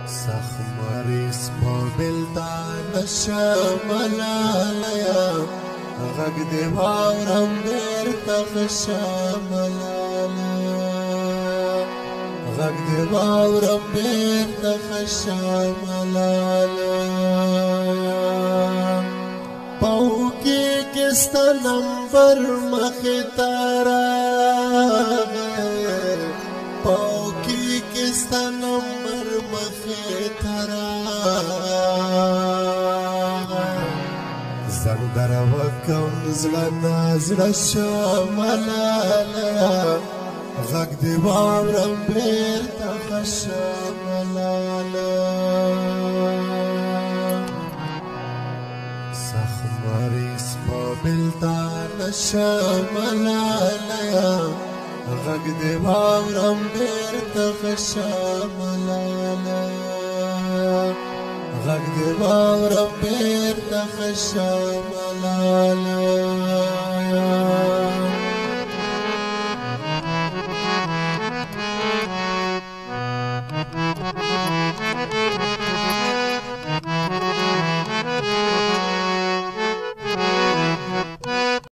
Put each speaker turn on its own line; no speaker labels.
سخمریس په بلدان شملایا غږ دې واورم بیرته خشملالا غږ دې واورم بیرته خشملالا پاوکي کې ستا نمبر مخې ته راغی پاوکي کې ستا نمبر مخې ته راغی زنګ دروکم زړه نا زړه شملالا غږ دې واورم بیرته خشملالا سخمریس په بلدان شملالا غږ دې واورم بیرته خشملالا غږ دې واورم بیرته خشملالا